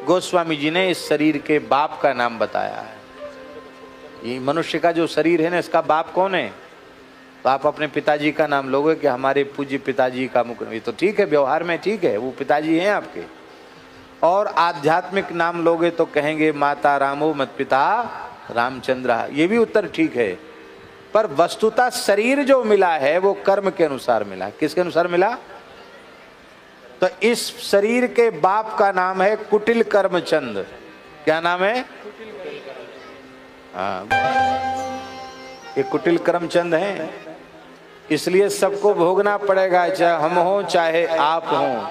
गोस्वामी जी ने इस शरीर के बाप का नाम बताया है। ये मनुष्य का जो शरीर है ना, इसका बाप कौन है? तो आप अपने पिताजी का नाम लोगे कि हमारे पूज्य पिताजी का मुख, ये तो ठीक है, व्यवहार में ठीक है, वो पिताजी हैं आपके। और आध्यात्मिक नाम लोगे तो कहेंगे माता रामो मत पिता रामचंद्र, ये भी उत्तर ठीक है। पर वस्तुतः शरीर जो मिला है वो कर्म के अनुसार मिला। किसके अनुसार मिला? तो इस शरीर के बाप का नाम है कुटिल कर्मचंद। क्या नाम है? हाँ, ये कुटिल कर्मचंद हैं, इसलिए सबको भोगना पड़ेगा, चाहे हम हो चाहे आप हो।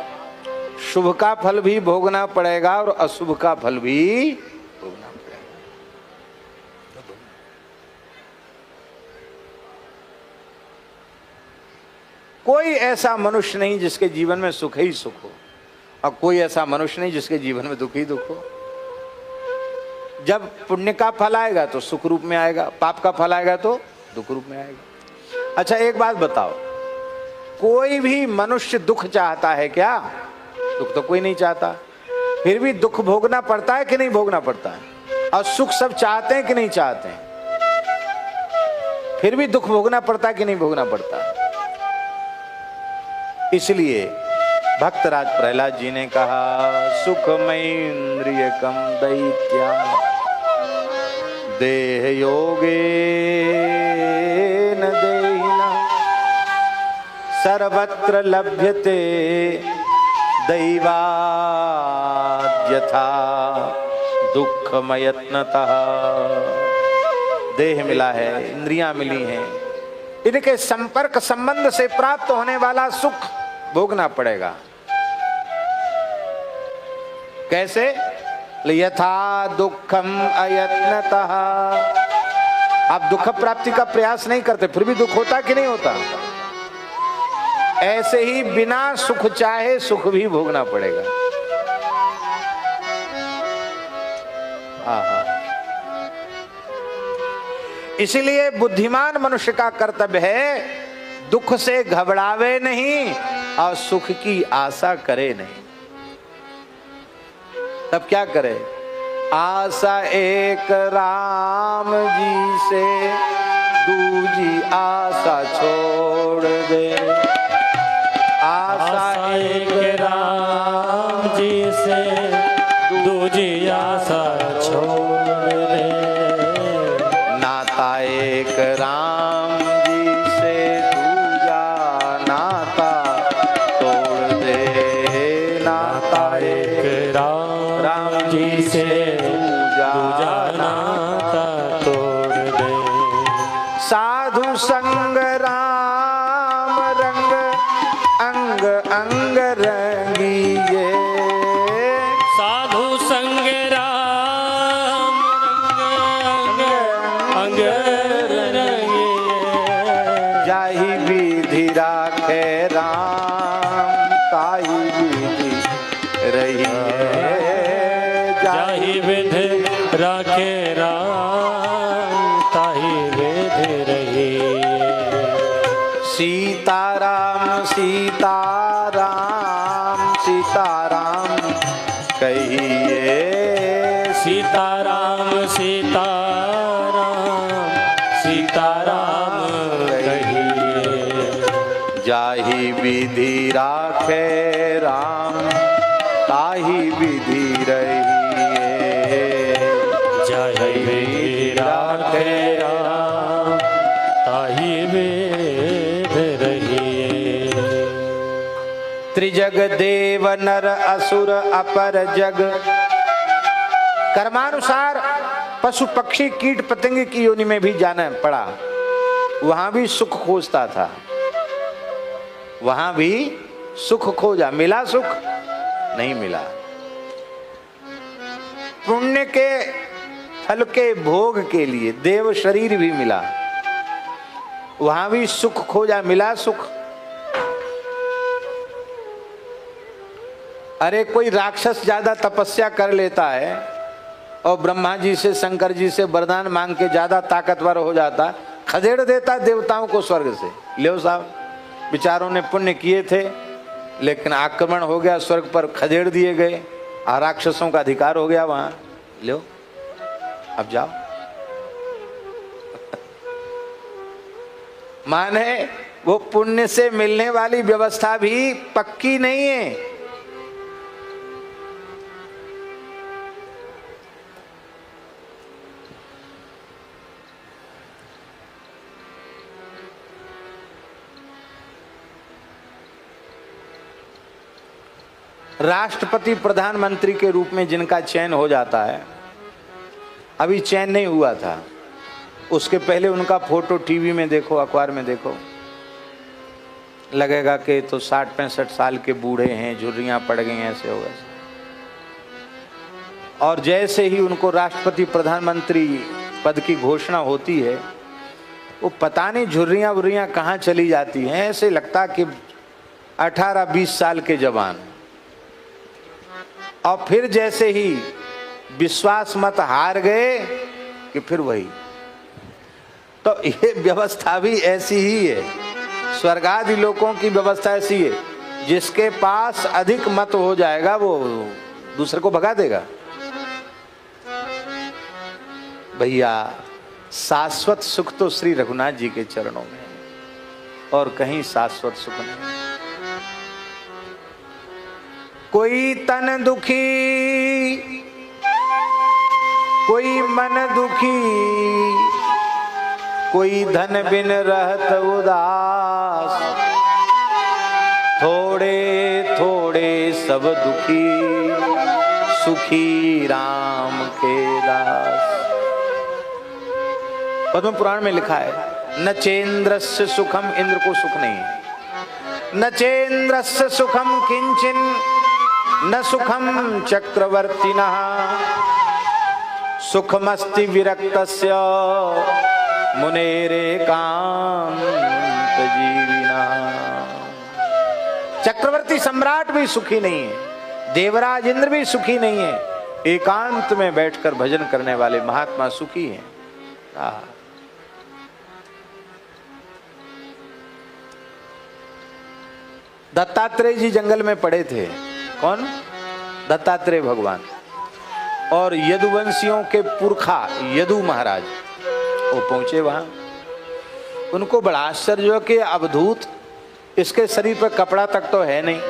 शुभ का फल भी भोगना पड़ेगा और अशुभ का फल भी भोगना पड़ेगा। कोई ऐसा मनुष्य नहीं जिसके जीवन में सुख ही सुख हो, और कोई ऐसा मनुष्य नहीं जिसके जीवन में दुख ही दुख हो। जब पुण्य का फल आएगा तो सुख रूप में आएगा, पाप का फल आएगा तो दुख रूप में आएगा। अच्छा एक बात बताओ, कोई भी मनुष्य दुख चाहता है क्या? दुख तो कोई नहीं चाहता, फिर भी दुख भोगना पड़ता है कि नहीं भोगना पड़ता है? और सुख सब चाहते हैं कि नहीं चाहते हैं, फिर भी दुख भोगना पड़ता है कि नहीं भोगना पड़ता है? इसलिए भक्तराज प्रहलाद जी ने कहा सुखमैन्द्रियकम दैत्या देह योगे न देहिना सर्वत्र लभ्यते दैवाद्यथा दुःखमयत्नतः। देह मिला है, इंद्रियां मिली हैं, इनके संपर्क संबंध से प्राप्त होने वाला सुख भोगना पड़ेगा। कैसे? यथा दुखम अयत्नतः। आप दुख प्राप्ति का प्रयास नहीं करते फिर भी दुख होता कि नहीं होता? ऐसे ही बिना सुख चाहे सुख भी भोगना पड़ेगा। इसलिए बुद्धिमान मनुष्य का कर्तव्य है दुख से घबरावे नहीं और सुख की आशा करे नहीं। तब क्या करे? आशा एक राम जी से दूजी आशा छोड़ दे। आशा एक राम जी से दूजी आशा छोड़ दे। नाता एक राम जी से दूजा नाता तोड़ दे। नाता एक राम जी से दूजा नाता तोड़ दे। साधु संग राम रंग अंग अंग रंगिए। साधु संग राम रंग अंग रंगिए। जाहि विधि राखे राम ताहि विधि रहिए। जाहि विधि राखे राम ताहि विधि रहिए। सीताराम सीताराम सीताराम कहिए। सीताराम सीताराम सीताराम कहिए। जाहि विधि राखे राम ताहि विधि रहिए। जाहि विधि राखे राम ताहि विधि रहिए। त्रिजग देव नर असुर अपर जग। कर्मानुसार पशु पक्षी कीट पतंग की योनि में भी जाना पड़ा, वहां भी सुख खोजता था, वहां भी सुख खोजा। मिला सुख? नहीं मिला। पुण्य के फल के भोग के लिए देव शरीर भी मिला, वहां भी सुख खोजा। मिला सुख? अरे कोई राक्षस ज्यादा तपस्या कर लेता है और ब्रह्मा जी से शंकर जी से वरदान मांग के ज्यादा ताकतवर हो जाता, खदेड़ देता देवताओं को स्वर्ग से। ले साहब, बेचारों ने पुण्य किए थे लेकिन आक्रमण हो गया, स्वर्ग पर खदेड़ दिए गए, राक्षसों का अधिकार हो गया वहां, लो अब जाओ। माने वो पुण्य से मिलने वाली व्यवस्था भी पक्की नहीं है। राष्ट्रपति प्रधानमंत्री के रूप में जिनका चयन हो जाता है, अभी चयन नहीं हुआ था, उसके पहले उनका फोटो टीवी में देखो, अखबार में देखो, लगेगा कि तो 60-65 साल के बूढ़े हैं, झुर्रियां पड़ गई हैं, ऐसे हो वैसे। और जैसे ही उनको राष्ट्रपति प्रधानमंत्री पद की घोषणा होती है, वो पता नहीं झुर्रियां वुर्रियां कहाँ चली जाती हैं, ऐसे लगता कि 18-20 साल के जवान। और फिर जैसे ही विश्वास मत हार गए कि फिर वही। तो ये व्यवस्था भी ऐसी ही है, स्वर्गादि लोकों की व्यवस्था ऐसी है, जिसके पास अधिक मत हो जाएगा वो दूसरे को भगा देगा। भैया शाश्वत सुख तो श्री रघुनाथ जी के चरणों में है, और कहीं शाश्वत सुख नहीं। कोई तन दुखी, कोई मन दुखी, कोई धन बिन रहत उदास, थोड़े थोड़े सब दुखी, सुखी राम के दास। पद्म पुराण में लिखा है, न चेन्द्रस्य सुखम, इंद्र को सुख नहीं है, न चेन्द्रस्य सुखम किंचिन, न सुखम चक्रवर्तिनः, सुखमस्ति विरक्तस्य मुनेरेकांत जीविनः। चक्रवर्ती सम्राट भी सुखी नहीं है, देवराज इंद्र भी सुखी नहीं है, एकांत में बैठकर भजन करने वाले महात्मा सुखी हैं। दत्तात्रेय जी जंगल में पड़े थे। कौन? दत्तात्रेय भगवान। और यदुवंशियों के पुरखा यदु महाराज वो पहुंचे वहां। उनको बड़ा आश्चर्य हो कि अवधूत, इसके शरीर पर कपड़ा तक तो है नहीं,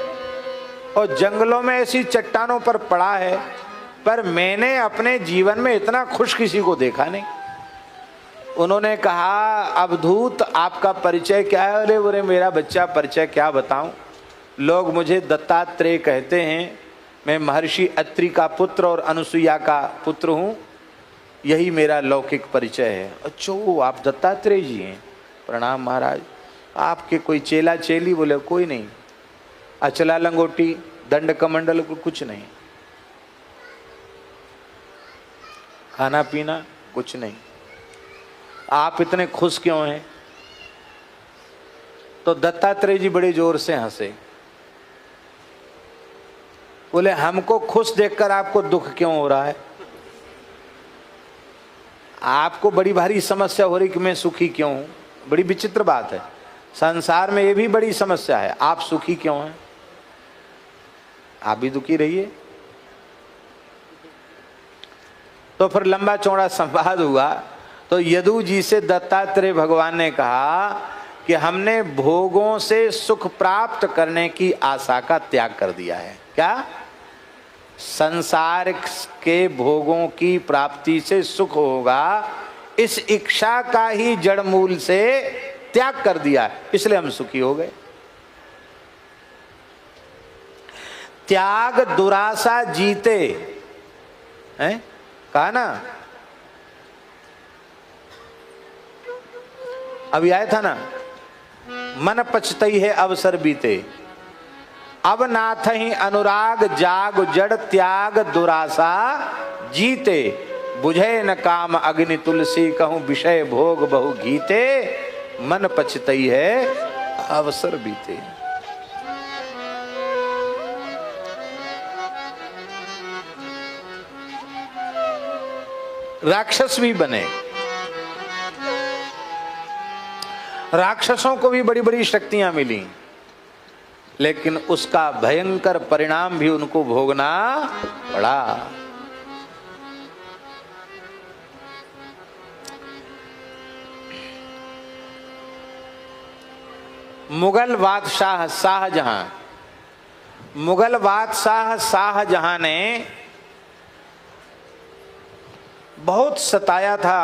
और जंगलों में ऐसी चट्टानों पर पड़ा है, पर मैंने अपने जीवन में इतना खुश किसी को देखा नहीं। उन्होंने कहा, अवधूत आपका परिचय क्या है? अरे बोले मेरा बच्चा परिचय क्या बताऊं, लोग मुझे दत्तात्रेय कहते हैं, मैं महर्षि अत्रि का पुत्र और अनुसुईया का पुत्र हूँ, यही मेरा लौकिक परिचय है। अच्छा आप दत्तात्रेय जी हैं? प्रणाम महाराज। आपके कोई चेला चेली? बोले कोई नहीं, अचला लंगोटी दंड कमंडल कुछ नहीं, खाना पीना कुछ नहीं, आप इतने खुश क्यों हैं? तो दत्तात्रेय जी बड़े जोर से हंसे, बोले हमको खुश देखकर आपको दुख क्यों हो रहा है? आपको बड़ी भारी समस्या हो रही कि मैं सुखी क्यों हूं? बड़ी विचित्र बात है, संसार में ये भी बड़ी समस्या है, आप सुखी क्यों हैं? आप भी दुखी रहिए। तो फिर लंबा चौड़ा संवाद हुआ। तो यदु जी से दत्तात्रेय भगवान ने कहा कि हमने भोगों से सुख प्राप्त करने की आशा का त्याग कर दिया है। क्या? संसार के भोगों की प्राप्ति से सुख होगा, इस इच्छा का ही जड़ मूल से त्याग कर दिया, इसलिए हम सुखी हो गए। त्याग दुराशा जीते हैं, कहा ना, अभी आया था ना, मन पछतई है अवसर बीते, अब नाथ ही अनुराग जाग जड़ त्याग दुराशा जीते, बुझे न काम अग्नि तुलसी कहूं विषय भोग बहु गीते, मन पछतई है अवसर बीते। राक्षस भी बने, राक्षसों को भी बड़ी बड़ी शक्तियां मिली, लेकिन उसका भयंकर परिणाम भी उनको भोगना पड़ा। मुगल बादशाह शाहजहां, मुगल बादशाह शाहजहां ने बहुत सताया था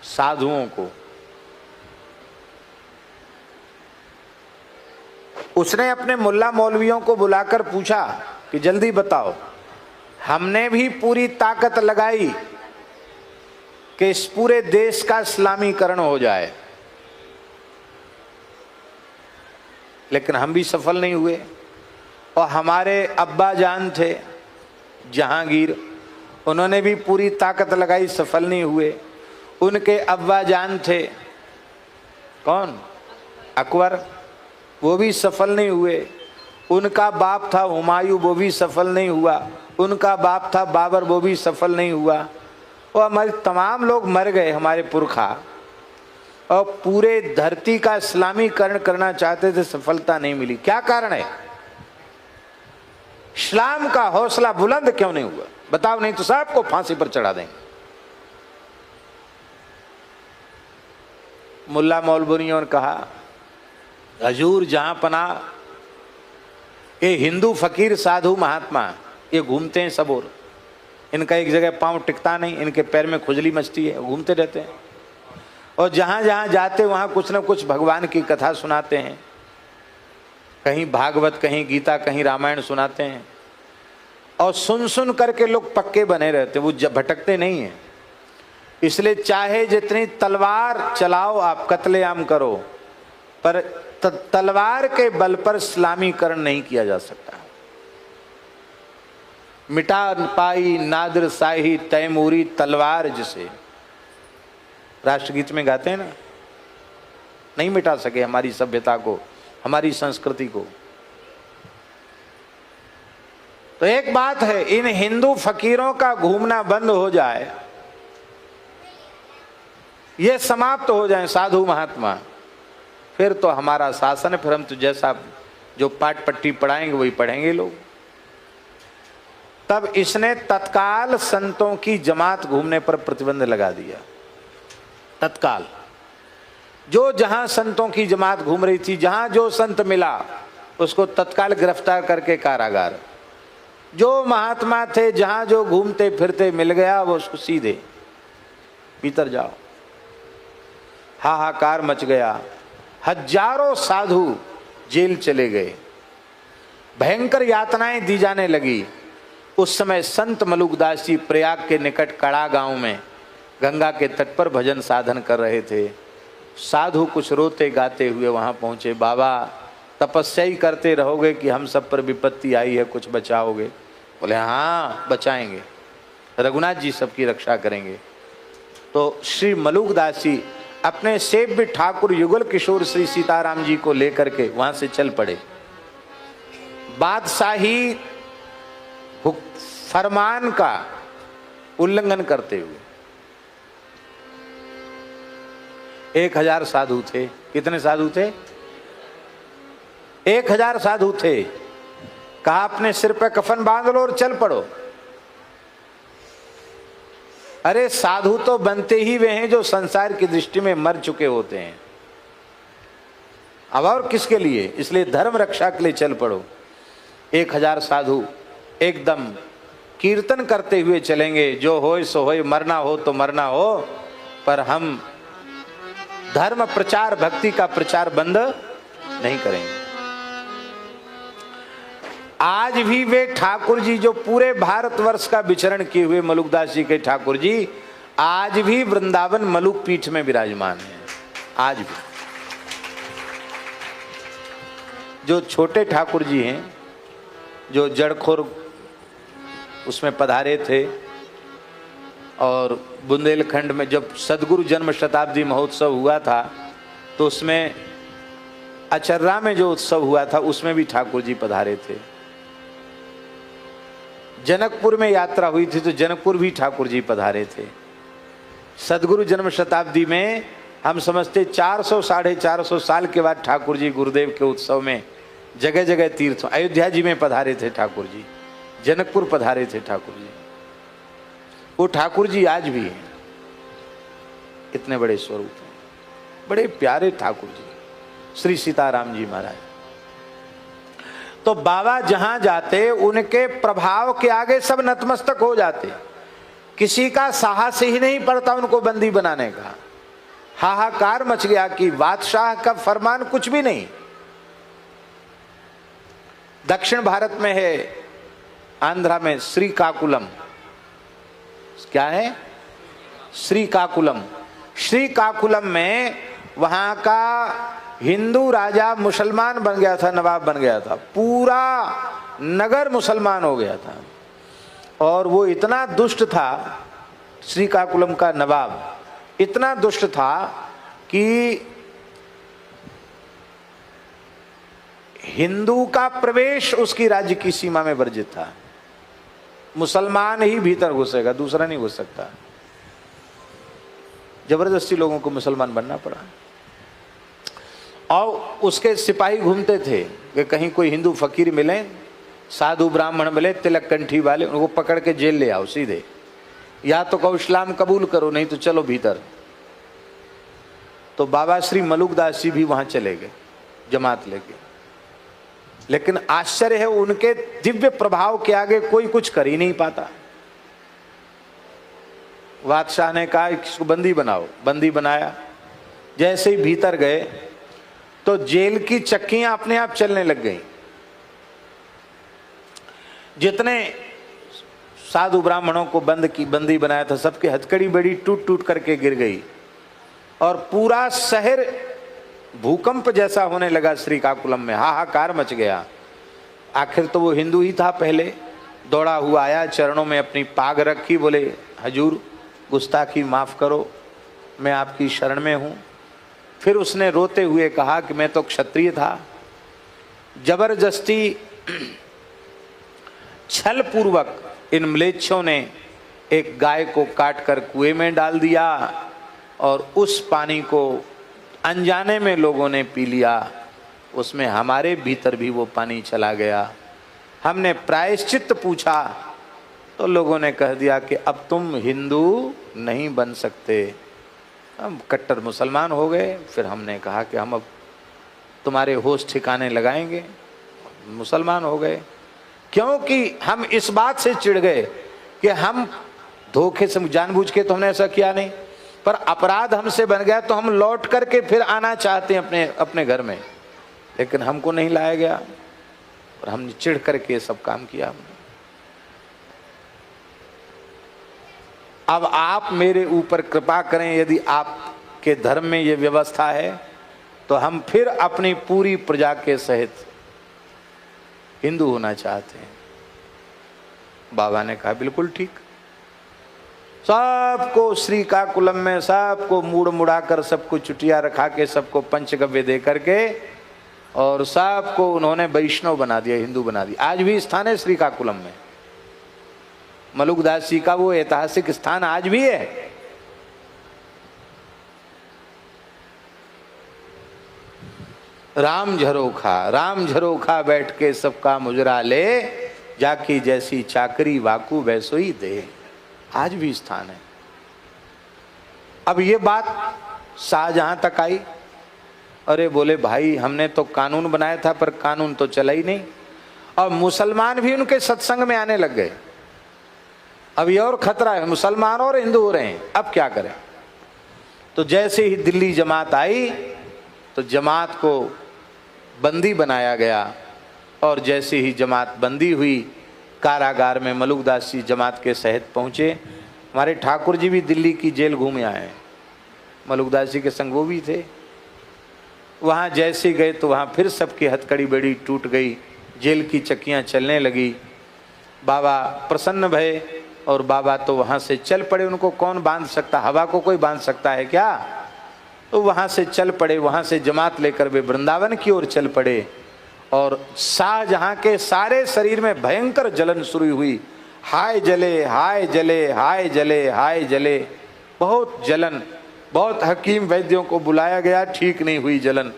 साधुओं को। उसने अपने मुल्ला मौलवियों को बुलाकर पूछा कि जल्दी बताओ, हमने भी पूरी ताकत लगाई कि इस पूरे देश का इस्लामीकरण हो जाए, लेकिन हम भी सफल नहीं हुए। और हमारे अब्बा जान थे जहांगीर, उन्होंने भी पूरी ताकत लगाई, सफल नहीं हुए। उनके अब्बा जान थे कौन? अकबर, वो भी सफल नहीं हुए। उनका बाप था हुमायूं, वो भी सफल नहीं हुआ। उनका बाप था बाबर, वो भी सफल नहीं हुआ। और हमारे तमाम लोग मर गए, हमारे पुरखा, और पूरे धरती का इस्लामीकरण करना चाहते थे, सफलता नहीं मिली। क्या कारण है? इस्लाम का हौसला बुलंद क्यों नहीं हुआ? बताओ, नहीं तो सबको फांसी पर चढ़ा देंगे। मुल्ला मौलवियों ने कहा, हजूर जहां पना, ये हिंदू फकीर साधु महात्मा ये घूमते हैं सब और, इनका एक जगह पांव टिकता नहीं, इनके पैर में खुजली मचती है, घूमते रहते हैं। और जहां जहां जाते वहां कुछ न कुछ भगवान की कथा सुनाते हैं, कहीं भागवत, कहीं गीता, कहीं रामायण सुनाते हैं। और सुन सुन करके लोग पक्के बने रहते, वो भटकते नहीं हैं। इसलिए चाहे जितनी तलवार चलाओ आप, कत्लेआम करो, पर तलवार के बल पर इस्लामीकरण नहीं किया जा सकता। मिटा पाई नादिर शाही तैमूरी तलवार, जिसे राष्ट्रगीत में गाते हैं ना, नहीं मिटा सके हमारी सभ्यता को, हमारी संस्कृति को। तो एक बात है, इन हिंदू फकीरों का घूमना बंद हो जाए, ये समाप्त हो जाए साधु महात्मा, फिर तो हमारा शासन है। फिर हम तो जैसा जो पाठ पट्टी पढ़ाएंगे वही पढ़ेंगे लोग। तब इसने तत्काल संतों की जमात घूमने पर प्रतिबंध लगा दिया। तत्काल जो जहां संतों की जमात घूम रही थी, जहां जो संत मिला उसको तत्काल गिरफ्तार करके कारागार। जो महात्मा थे जहां जो घूमते फिरते मिल गया, वो उसको सीधे भीतर जाओ। हाहाकार मच गया, हजारों साधु जेल चले गए, भयंकर यातनाएं दी जाने लगी। उस समय संत मलुकदास जी प्रयाग के निकट कड़ा गांव में गंगा के तट पर भजन साधन कर रहे थे। साधु कुछ रोते गाते हुए वहां पहुंचे। बाबा, तपस्या ही करते रहोगे कि हम सब पर विपत्ति आई है, कुछ बचाओगे? बोले हाँ बचाएंगे, रघुनाथ जी सबकी रक्षा करेंगे। तो श्री मलुकदास जी अपने सेव्य ठाकुर युगल किशोर श्री सीताराम जी को लेकर के वहां से चल पड़े। बादशाही फरमान का उल्लंघन करते हुए। 1000 साधु थे। कितने साधु थे? 1000 साधु थे। कहा अपने सिर पे कफन बांध लो और चल पड़ो। अरे साधु तो बनते ही वे हैं जो संसार की दृष्टि में मर चुके होते हैं, अब और किसके लिए? इसलिए धर्म रक्षा के लिए चल पड़ो। 1000 साधु एकदम कीर्तन करते हुए चलेंगे, जो होए सो होए, मरना हो तो मरना हो, पर हम धर्म प्रचार भक्ति का प्रचार बंद नहीं करेंगे। आज भी वे ठाकुर जी जो पूरे भारतवर्ष का विचरण किए हुए मलुकदास जी के ठाकुर जी आज भी वृंदावन मलुक पीठ में विराजमान हैं। आज भी जो छोटे ठाकुर जी हैं, जो जड़खोर उसमें पधारे थे, और बुंदेलखंड में जब सदगुरु जन्म शताब्दी महोत्सव हुआ था तो उसमें अचर्रा में जो उत्सव हुआ था उसमें भी ठाकुर जी पधारे थे। जनकपुर में यात्रा हुई थी तो जनकपुर भी ठाकुर जी पधारे थे। सदगुरु जन्म शताब्दी में हम समझते 400 साढ़े 400 साल के बाद ठाकुर जी गुरुदेव के उत्सव में जगह जगह तीर्थों, अयोध्या जी में पधारे थे ठाकुर जी, जनकपुर पधारे थे ठाकुर जी। वो ठाकुर जी आज भी हैं, इतने बड़े स्वरूप हैं, बड़े प्यारे ठाकुर जी, श्री सीताराम जी महाराज। तो बाबा जहां जाते उनके प्रभाव के आगे सब नतमस्तक हो जाते, किसी का साहस ही नहीं पड़ता उनको बंदी बनाने का। हाहाकार मच गया कि बादशाह का फरमान कुछ भी नहीं। दक्षिण भारत में है, आंध्रा में श्रीकाकुलम, क्या है श्रीकाकुलम। श्रीकाकुलम में वहां का हिंदू राजा मुसलमान बन गया था, नवाब बन गया था, पूरा नगर मुसलमान हो गया था। और वो इतना दुष्ट था, श्रीकाकुलम का नवाब इतना दुष्ट था कि हिंदू का प्रवेश उसकी राज्य की सीमा में वर्जित था। मुसलमान ही भीतर घुसेगा, दूसरा नहीं घुस सकता। जबरदस्ती लोगों को मुसलमान बनना पड़ा। और उसके सिपाही घूमते थे कि कहीं कोई हिंदू फकीर मिले, साधु ब्राह्मण मिले, तिलक कंठी वाले, उनको पकड़ के जेल ले आओ सीधे, या तो कहो इस्लाम कबूल करो, नहीं तो चलो भीतर। तो बाबा श्री मलुकदास जी भी वहां चले गए जमात लेके, लेकिन आश्चर्य है उनके दिव्य प्रभाव के आगे कोई कुछ कर ही नहीं पाता। बादशाह ने कहा इसको बंदी बनाओ, बंदी बनाया। जैसे ही भीतर गए तो जेल की चक्कियां अपने आप चलने लग गई। जितने साधु ब्राह्मणों को बंदी बनाया था, सबकी हथकड़ी बेड़ी टूट टूट करके गिर गई और पूरा शहर भूकंप जैसा होने लगा। श्रीकाकुलम में हाहाकार मच गया। आखिर तो वो हिंदू ही था पहले, दौड़ा हुआ आया, चरणों में अपनी पाग रखी, बोले हजूर गुस्ताखी माफ करो, मैं आपकी शरण में हूं। फिर उसने रोते हुए कहा कि मैं तो क्षत्रिय था, जबरदस्ती छल पूर्वक इन म्लेच्छों ने एक गाय को काट कर कुएं में डाल दिया और उस पानी को अनजाने में लोगों ने पी लिया, उसमें हमारे भीतर भी वो पानी चला गया। हमने प्रायश्चित पूछा तो लोगों ने कह दिया कि अब तुम हिंदू नहीं बन सकते। हम कट्टर मुसलमान हो गए। फिर हमने कहा कि हम अब तुम्हारे होश ठिकाने लगाएंगे, मुसलमान हो गए। क्योंकि हम इस बात से चिढ़ गए कि हम धोखे से, जानबूझ के तो हमने ऐसा किया नहीं, पर अपराध हमसे बन गया तो हम लौट करके फिर आना चाहते हैं अपने घर में, लेकिन हमको नहीं लाया गया और हमने चिढ़ करके ये सब काम किया हमने। अब आप मेरे ऊपर कृपा करें, यदि आपके धर्म में ये व्यवस्था है तो हम फिर अपनी पूरी प्रजा के सहित हिंदू होना चाहते हैं। बाबा ने कहा बिल्कुल ठीक। सबको श्रीकाकुलम में सबको मुड़ मुड़ा कर, सबको चुटिया रखा के, सबको पंचगव्य दे करके और सबको उन्होंने वैष्णव बना दिया, हिंदू बना दिया। आज भी स्थान है श्रीकाकुलम में, मलुकदास जी का वो ऐतिहासिक स्थान आज भी है। राम झरोखा बैठ के सबका मुजरा ले, जाकी जैसी चाकरी वाकू वैसो ही दे। आज भी स्थान है। अब ये बात शाहजहां तक आई। अरे बोले भाई हमने तो कानून बनाया था पर कानून तो चला ही नहीं, और मुसलमान भी उनके सत्संग में आने लग गए। अब ये और खतरा है, मुसलमान और हिंदू हो रहे हैं, अब क्या करें। तो जैसे ही दिल्ली जमात आई तो जमात को बंदी बनाया गया, और जैसे ही जमात बंदी हुई कारागार में मलुकदास जी जमात के सहित पहुँचे। हमारे ठाकुर जी भी दिल्ली की जेल घूमे आए, मलुकदास जी के संग वो भी थे। वहाँ जैसे गए तो वहाँ फिर सबकी हथकड़ी बेड़ी टूट गई, जेल की चक्कियाँ चलने लगी। बाबा प्रसन्न भये और बाबा तो वहाँ से चल पड़े। उनको कौन बांध सकता, हवा को कोई बांध सकता है क्या। तो वहाँ से चल पड़े, वहाँ से जमात लेकर वे वृंदावन की ओर चल पड़े। और शाहजहां के सारे शरीर में भयंकर जलन शुरू हुई। हाय जले हाय जले हाय जले हाय जले, बहुत जलन। बहुत हकीम वैद्यों को बुलाया गया, ठीक नहीं हुई जलन।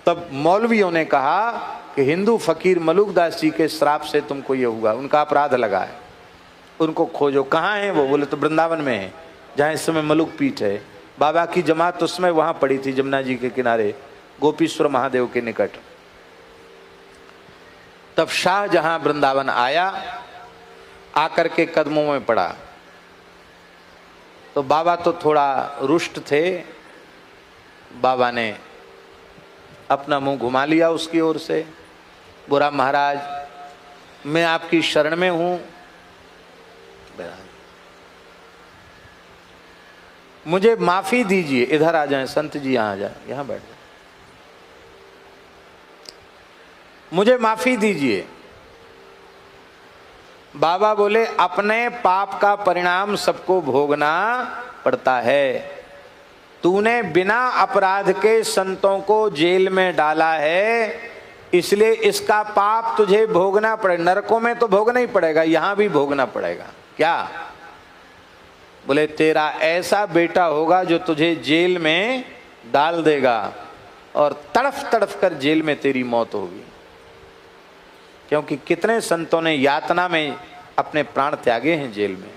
तब मौलवियों ने कहा कि हिंदू फकीर मलुकदास जी के श्राप से तुमको ये हुआ, उनका अपराध लगा है, उनको खोजो। कहाँ है वो? बोले तो वृंदावन में है, जहाँ इस समय मलुक पीठ है। बाबा की जमात उस समय वहाँ पड़ी थी, जमुना जी के किनारे, गोपीश्वर महादेव के निकट। तब शाहजहां वृंदावन आया, आकर के कदमों में पड़ा। तो बाबा तो थोड़ा रुष्ट थे, बाबा ने अपना मुंह घुमा लिया उसकी ओर से। बोला महाराज मैं आपकी शरण में हूं, मुझे माफी दीजिए। इधर आ जाएं संत जी, यहां आ जाए, यहां बैठ जाए। मुझे माफी दीजिए। बाबा बोले अपने पाप का परिणाम सबको भोगना पड़ता है। तूने बिना अपराध के संतों को जेल में डाला है, इसलिए इसका पाप तुझे भोगना पड़ेगा। नरकों में तो भोगना ही पड़ेगा, यहां भी भोगना पड़ेगा। क्या? बोले तेरा ऐसा बेटा होगा जो तुझे जेल में डाल देगा और तड़फ तड़फ कर जेल में तेरी मौत होगी। क्योंकि कितने संतों ने यातना में अपने प्राण त्यागे हैं जेल में।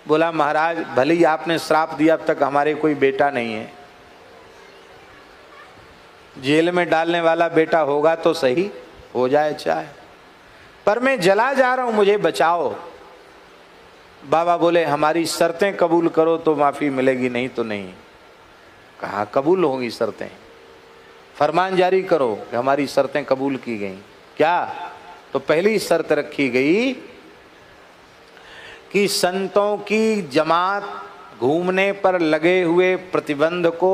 बोला महाराज भले ही आपने श्राप दिया, अब तक हमारे कोई बेटा नहीं है, जेल में डालने वाला बेटा होगा तो सही, हो जाए चाहे, पर मैं जला जा रहा हूं, मुझे बचाओ। बाबा बोले हमारी शर्तें कबूल करो तो माफी मिलेगी, नहीं तो नहीं। कहाँ कबूल होंगी शर्तें? फरमान जारी करो कि हमारी शर्तें कबूल की गई। क्या? तो पहली शर्त रखी गई कि संतों की जमात घूमने पर लगे हुए प्रतिबंध को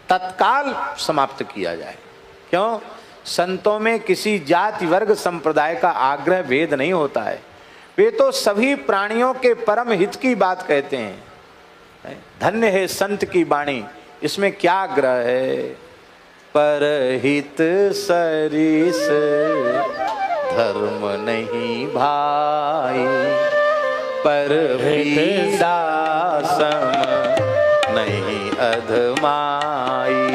तत्काल समाप्त किया जाए। क्यों? संतों में किसी जाति वर्ग संप्रदाय का आग्रह भेद नहीं होता है, वे तो सभी प्राणियों के परम हित की बात कहते हैं। धन्य है संत की वाणी, इसमें क्या आग्रह है? परहित सरिस धर्म नहीं भाई, पर पीड़ा सम नहीं अधमाई।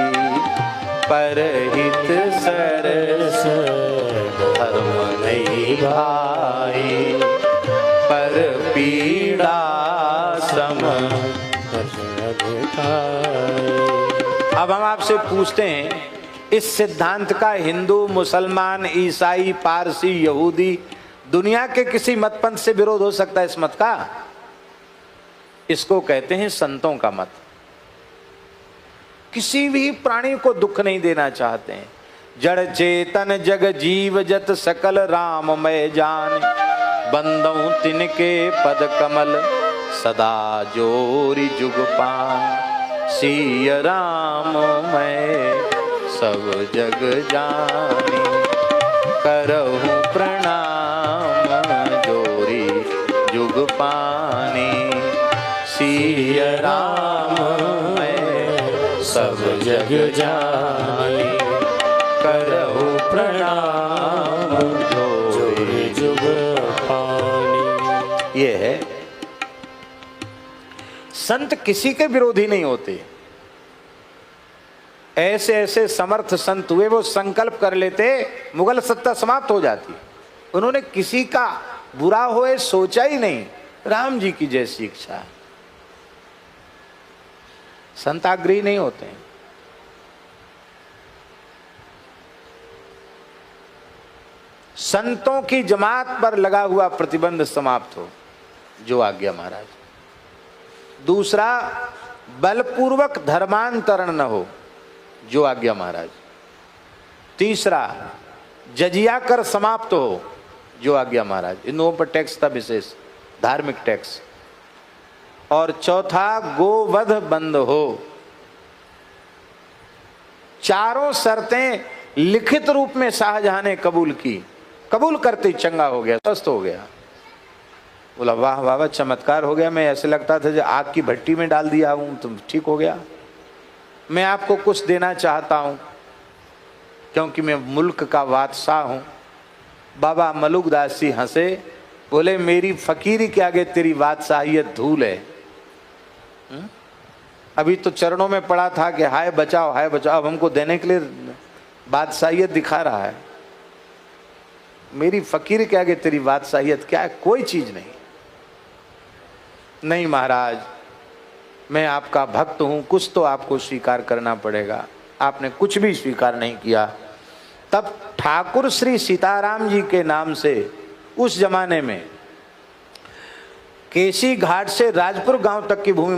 परहित सरस धर्म नहीं भाई, पर पीड़ा सम। अब हम आपसे पूछते हैं, इस सिद्धांत का हिंदू, मुसलमान, ईसाई, पारसी, यहूदी, दुनिया के किसी मतपंथ से विरोध हो सकता है? इस मत का, इसको कहते हैं संतों का मत। किसी भी प्राणी को दुख नहीं देना चाहते हैं। जड़ चेतन जग जीव जत सकल राममय जान, बंदों तिनके पद कमल सदा जोरी जुग पान। सिय राम मैं सब जग जानी, करहु प्रणाम जोरी जुग पानी। सिय राम मैं सब जग जानी, करहु प्रणाम जोरी जुग पानी। ये है, संत किसी के विरोधी नहीं होते। ऐसे ऐसे समर्थ संत हुए, वो संकल्प कर लेते, मुगल सत्ता समाप्त हो जाती। उन्होंने किसी का बुरा होए सोचा ही नहीं। राम जी की जैसी इच्छा। संत आग्रही नहीं होते हैं। संतों की जमात पर लगा हुआ प्रतिबंध समाप्त हो, जो आज्ञा महाराज। दूसरा, बलपूर्वक धर्मांतरण न हो, जो आज्ञा महाराज। तीसरा, जजिया कर समाप्त हो, जो आज्ञा महाराज। इन दोनों पर टैक्स था विशेष, धार्मिक टैक्स। और चौथा, गोवध बंद हो। चारों शर्तें लिखित रूप में शाहजहां ने कबूल की। कबूल करते ही चंगा हो गया, स्वस्थ हो गया। बोला वाह बाबा चमत्कार हो गया, मैं ऐसे लगता था जो आग की भट्टी में डाल दिया हूं, तुम ठीक हो गया। मैं आपको कुछ देना चाहता हूं क्योंकि मैं मुल्क का बादशाह हूं। बाबा मलुकदास जी हंसे, बोले मेरी फकीरी के आगे तेरी बादशाहियत धूल है। अभी तो चरणों में पड़ा था कि हाय बचाओ हाय बचाओ, अब हमको देने के लिए बादशाहियत दिखा रहा है। मेरी फकीर के आगे तेरी बादशाहियत क्या है? कोई चीज नहीं। नहीं महाराज, मैं आपका भक्त हूं, कुछ तो आपको स्वीकार करना पड़ेगा। आपने कुछ भी स्वीकार नहीं किया। तब ठाकुर श्री सीताराम जी के नाम से उस जमाने में केसी घाट से राजपुर गांव तक की भूमि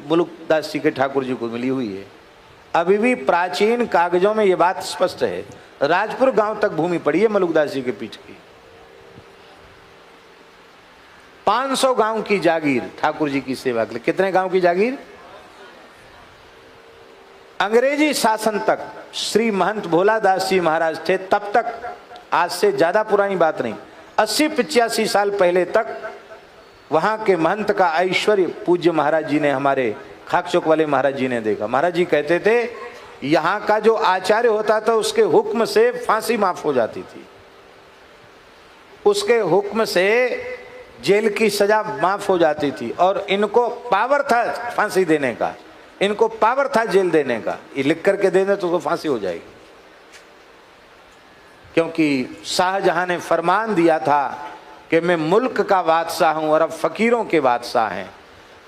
मुलुकदास जी के ठाकुर जी को मिली हुई है। अभी भी प्राचीन कागजों में यह बात स्पष्ट है, राजपुर गांव तक भूमि पड़ी है मुलुकदास जी के पीठ की। 500 गांव की जागीर ठाकुर जी की सेवा के लिए। कितने गांव की जागीर? अंग्रेजी शासन तक श्री महंत भोलादास जी महाराज थे तब तक, आज से ज्यादा पुरानी बात नहीं, 80-85 साल पहले तक वहां के महंत का ऐश्वर्य पूज्य महाराज जी ने, हमारे खाकचौक वाले महाराज जी ने देखा। महाराज जी कहते थे यहाँ का जो आचार्य होता था उसके हुक्म से फांसी माफ हो जाती थी, उसके हुक्म से जेल की सजा माफ हो जाती थी, और इनको पावर था फांसी देने का, इनको पावर था जेल देने का। ये लिख करके दे दे तो उसको फांसी हो जाएगी, क्योंकि शाहजहां ने फरमान दिया था कि मैं मुल्क का बादशाह हूं और अब फकीरों के बादशाह हैं।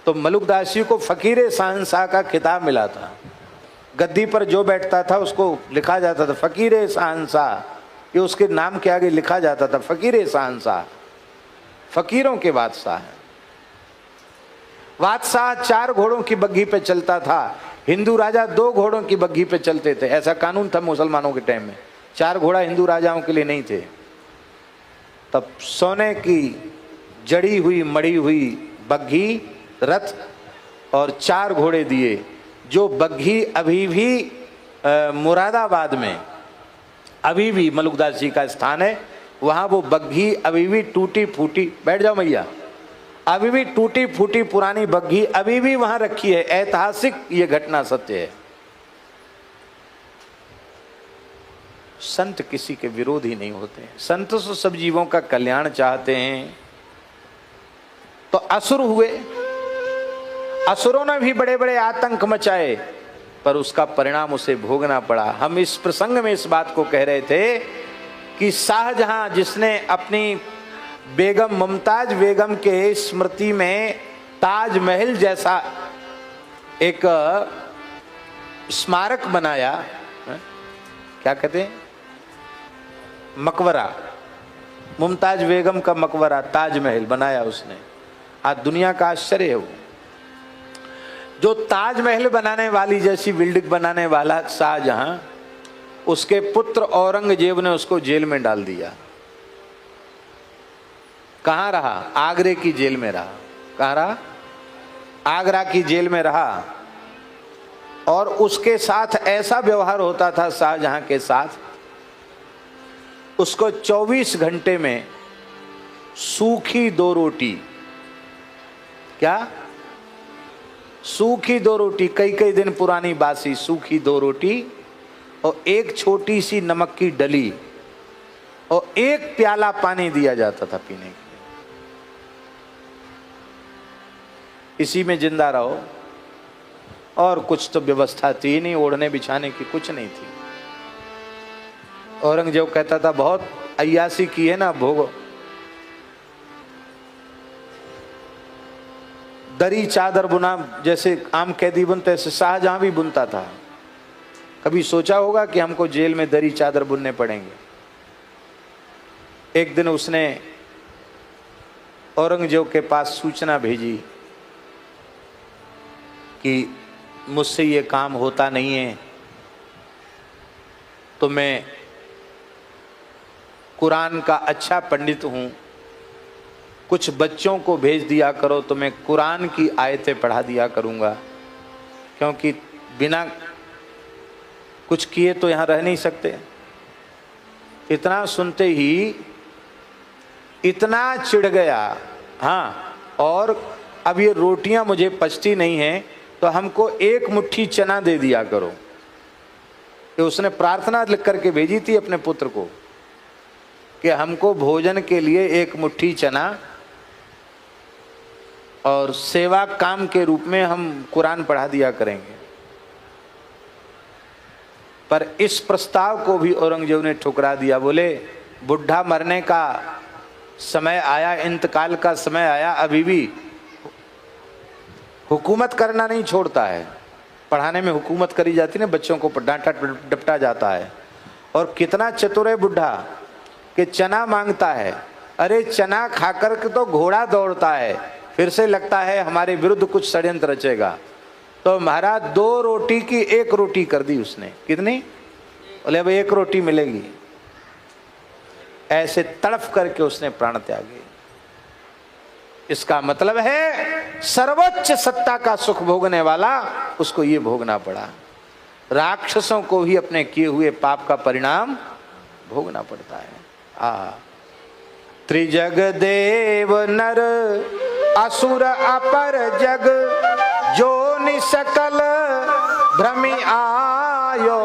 तो मलुकदास जी को फकीर शहंशाह का खिताब मिला था। गद्दी पर जो बैठता था उसको लिखा जाता था फकीर शहंशाह, ये उसके नाम के आगे लिखा जाता था फकीर शहंशाह, फकीरों के बादशाह हैं। बादशाह 4 घोड़ों की बग्घी पे चलता था, हिंदू राजा 2 घोड़ों की बग्घी पे चलते थे। ऐसा कानून था मुसलमानों के टाइम में। 4 घोड़ा हिंदू राजाओं के लिए नहीं थे। तब सोने की जड़ी हुई मड़ी हुई बग्घी, रथ और 4 घोड़े दिए। जो बग्घी अभी भी मुरादाबाद में अभी भी मलुकदास जी का स्थान है, वहां वो बग्घी अभी भी टूटी फूटी, बैठ जाओ मैया, अभी भी टूटी फूटी पुरानी बग्घी अभी भी वहां रखी है। ऐतिहासिक ये घटना सत्य है। संत किसी के विरोध ही नहीं होते हैं। संत तो सब जीवों का कल्याण चाहते हैं। तो असुर हुए, असुरों ने भी बड़े बड़े आतंक मचाए, पर उसका परिणाम उसे भोगना पड़ा। हम इस प्रसंग में इस बात को कह रहे थे कि शाहजहां जिसने अपनी बेगम मुमताज बेगम के स्मृति में ताजमहल जैसा एक स्मारक बनाया, क्या कहते हैं, मकबरा, मुमताज बेगम का मकबरा ताजमहल बनाया उसने। आज दुनिया का आश्चर्य है वो। जो ताजमहल बनाने वाली जैसी बिल्डिंग बनाने वाला शाहजहां, उसके पुत्र औरंगजेब ने उसको जेल में डाल दिया। कहां रहा? आगरे की जेल में रहा। कहां रहा? आगरा की जेल में रहा। और उसके साथ ऐसा व्यवहार होता था शाहजहां के साथ, उसको 24 घंटे में सूखी 2 रोटी, क्या सूखी 2 रोटी, कई कई दिन पुरानी बासी सूखी 2 रोटी और एक छोटी सी नमक की डली और 1 प्याला पानी दिया जाता था पीने के लिए। इसी में जिंदा रहो। और कुछ तो व्यवस्था थी नहीं, ओढ़ने बिछाने की कुछ नहीं थी। औरंगजेब कहता था बहुत अय्यासी की है ना, भोगो। दरी चादर बुना, जैसे आम कैदी बुनते ऐसे शाहजहां भी बुनता था। कभी सोचा होगा कि हमको जेल में दरी चादर बुनने पड़ेंगे? एक दिन उसने औरंगजेब के पास सूचना भेजी कि मुझसे ये काम होता नहीं है, तो मैं कुरान का अच्छा पंडित हूँ, कुछ बच्चों को भेज दिया करो तो मैं कुरान की आयतें पढ़ा दिया करूँगा, क्योंकि बिना कुछ किए तो यहाँ रह नहीं सकते। इतना सुनते ही इतना चिढ़ गया, हाँ, और अब ये रोटियां मुझे पचती नहीं हैं तो हमको 1 मुट्ठी चना दे दिया करो। ये उसने प्रार्थना लिख करके भेजी थी अपने पुत्र को कि हमको भोजन के लिए 1 मुट्ठी चना और सेवा काम के रूप में हम कुरान पढ़ा दिया करेंगे। पर इस प्रस्ताव को भी औरंगजेब ने ठुकरा दिया। बोले बुढ़ा मरने का समय आया, इंतकाल का समय आया, अभी भी हुकूमत करना नहीं छोड़ता है। पढ़ाने में हुकूमत करी जाती है ना, बच्चों को डांटा डपटा जाता है। और कितना चतुर है बुढ़ा कि चना मांगता है, अरे चना खाकर के तो घोड़ा दौड़ता है, फिर से लगता है हमारे विरुद्ध कुछ षड्यंत्र रचेगा। तो महाराज 2 रोटी की 1 रोटी कर दी उसने। कितनी? बोले अब 1 रोटी मिलेगी। ऐसे तड़फ करके उसने प्राण त्यागे। इसका मतलब है सर्वोच्च सत्ता का सुख भोगने वाला उसको ये भोगना पड़ा। राक्षसों को भी अपने किए हुए पाप का परिणाम भोगना पड़ता है। त्रिजग देव नर असुर अपर जग, जो निसकल भ्रमि आयो।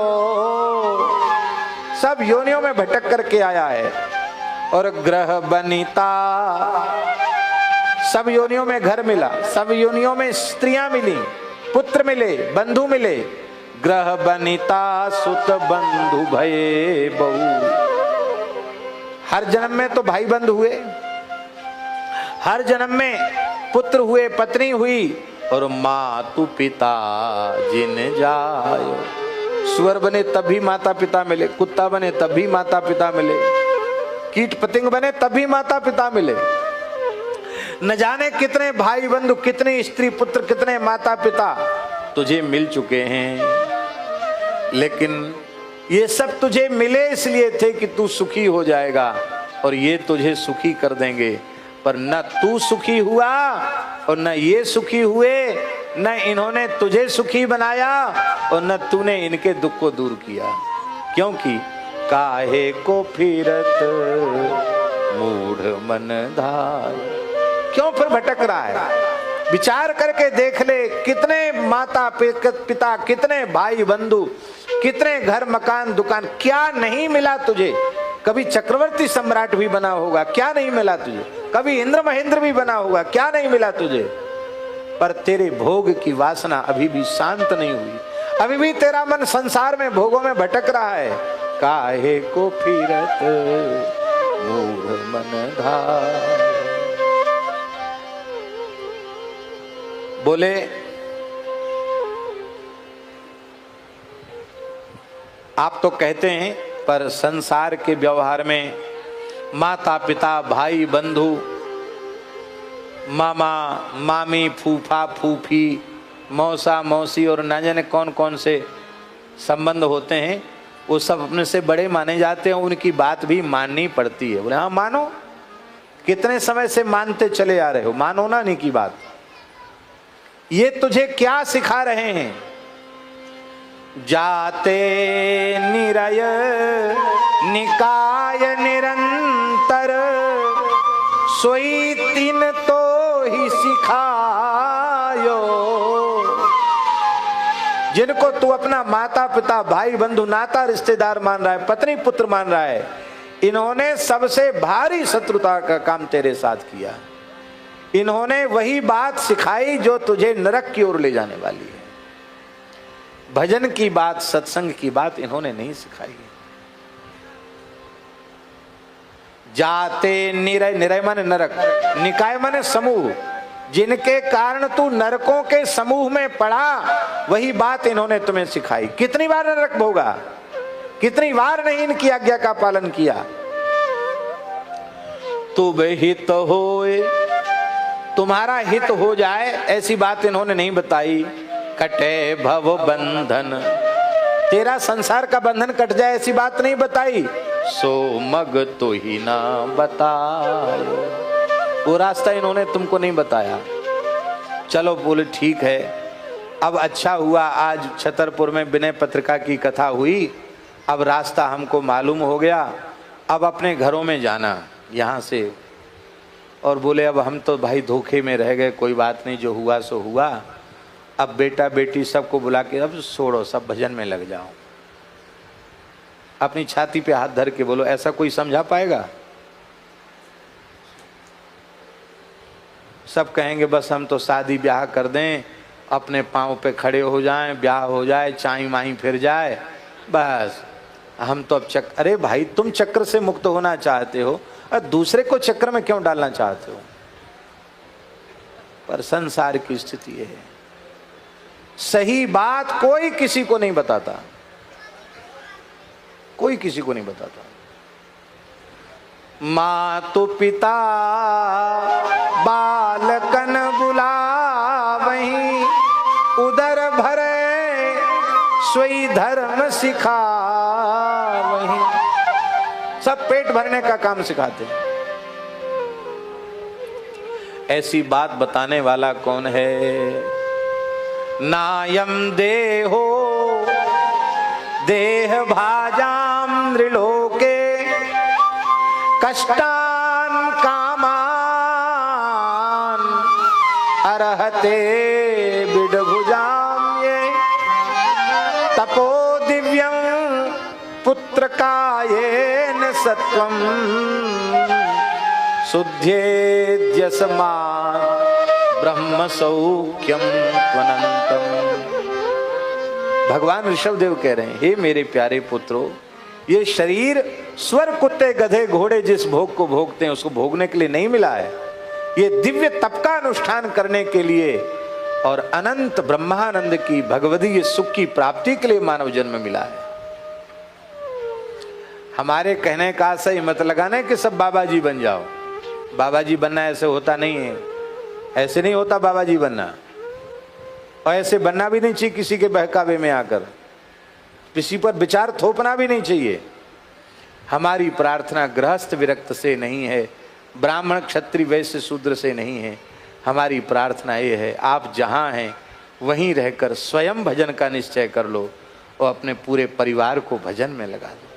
सब योनियों में भटक करके आया है। और ग्रह बनिता, सब योनियों में घर मिला, सब योनियों में स्त्रियां मिली, पुत्र मिले, बंधु मिले। ग्रह बनिता सुत बंधु भये बहु। हर जन्म में तो भाई बंध हुए, हर जन्म में पुत्र हुए, पत्नी हुई, और मातु पिता जिन जायो। सुअर बने तब भी माता पिता मिले, कुत्ता बने तब भी माता पिता मिले, कीट पतंग बने तब भी माता पिता मिले। न जाने कितने भाई बंधु, कितने स्त्री पुत्र, कितने माता पिता तुझे मिल चुके हैं। लेकिन ये सब तुझे मिले इसलिए थे कि तू सुखी हो जाएगा, और ये तुझे सुखी कर देंगे। पर न तू सुखी हुआ और न ये सुखी हुए, न इन्होंने तुझे सुखी बनाया और न तूने इनके दुख को दूर किया। क्योंकि काहे को फिरत मूढ़ मन धाय। क्यों फिर भटक रहा है? विचार करके देख ले, कितने माता पिता, कितने भाई बंधु, कितने घर मकान दुकान, क्या नहीं मिला तुझे? कभी चक्रवर्ती सम्राट भी बना होगा, क्या नहीं मिला तुझे? कभी इंद्र महेंद्र भी बना होगा, क्या नहीं मिला तुझे? पर तेरे भोग की वासना अभी भी शांत नहीं हुई, अभी भी तेरा मन संसार में भोगों में भटक रहा है। काहे को फिरत मूढ़ मन धाय। बोले आप तो कहते हैं, पर संसार के व्यवहार में माता पिता, भाई बंधु, मामा मामी, फूफा फूफी, मौसा मौसी और न जाने कौन कौन से संबंध होते हैं, वो सब अपने से बड़े माने जाते हैं, उनकी बात भी माननी पड़ती है। बोले हाँ मानो, कितने समय से मानते चले आ रहे हो, मानो ना नहीं की बात। ये तुझे क्या सिखा रहे हैं? जाते निरय निकाय निरंतर, सोई तीन तो ही सिखायो। जिनको तू अपना माता पिता, भाई बंधु, नाता रिश्तेदार मान रहा है, पत्नी पुत्र मान रहा है, इन्होंने सबसे भारी शत्रुता का काम तेरे साथ किया। इन्होंने वही बात सिखाई जो तुझे नरक की ओर ले जाने वाली है। भजन की बात, सत्संग की बात इन्होंने नहीं सिखाई। जाते निरय, निरय माने नरक, निकाय माने समूह, जिनके कारण तू नरकों के समूह में पड़ा, वही बात इन्होंने तुम्हें सिखाई। कितनी बार नरक भोगा, कितनी बार नहीं इनकी आज्ञा का पालन किया। तुम हित होए, तुम्हारा हित हो जाए, ऐसी बात इन्होंने नहीं बताई। कटे भव बंधन, तेरा संसार का बंधन कट जाए, ऐसी बात नहीं बताई। सो मग तो ही ना बताओ, वो रास्ता इन्होंने तुमको नहीं बताया। चलो बोले ठीक है, अब अच्छा हुआ आज छतरपुर में विनय पत्रिका की कथा हुई, अब रास्ता हमको मालूम हो गया, अब अपने घरों में जाना यहाँ से। और बोले अब हम तो भाई धोखे में रह गए, कोई बात नहीं, जो हुआ सो हुआ। अब बेटा बेटी सबको बुला के अब छोड़ो, सब भजन में लग जाओ। अपनी छाती पे हाथ धर के बोलो, ऐसा कोई समझा पाएगा? सब कहेंगे बस हम तो शादी ब्याह कर दें, अपने पाँव पे खड़े हो जाएं, ब्याह हो जाए, चाई माई फिर जाए, बस हम तो अब चक्र, अरे भाई तुम चक्र से मुक्त होना चाहते हो और दूसरे को चक्र में क्यों डालना चाहते हो? पर संसार की स्थिति है, सही बात कोई किसी को नहीं बताता, कोई किसी को नहीं बताता। मातु पिता बालकन बुलावहीं, उदर भरे सोई धर्म सिखावहीं। सब पेट भरने का काम सिखाते हैं। ऐसी बात बताने वाला कौन है? नायम देहो देह भाजाम नृलोके, कष्टान कामान अरहते बिडभुजाम ये, तपो दिव्यं पुत्र कायेन सत्वं, शुद्धेद्यसमान ब्रह्म सौख्यम त्वनंतम। भगवान ऋषभदेव कह रहे हैं, हे मेरे प्यारे पुत्रों, ये शरीर स्वर कुत्ते गधे घोड़े जिस भोग को भोगते हैं उसको भोगने के लिए नहीं मिला है। ये दिव्य तप का अनुष्ठान करने के लिए और अनंत ब्रह्मानंद की भगवदीय सुख की प्राप्ति के लिए मानव जन्म मिला है। हमारे कहने का सही मत लगाना कि सब बाबा जी बन जाओ। बाबा जी बनना ऐसे होता नहीं है, ऐसे नहीं होता बाबा जी बनना, और ऐसे बनना भी नहीं चाहिए किसी के बहकावे में आकर, किसी पर विचार थोपना भी नहीं चाहिए। हमारी प्रार्थना गृहस्थ विरक्त से नहीं है, ब्राह्मण क्षत्रिय वैश्य शूद्र से नहीं है। हमारी प्रार्थना ये है, आप जहाँ हैं वहीं रहकर स्वयं भजन का निश्चय कर लो और अपने पूरे परिवार को भजन में लगा दो।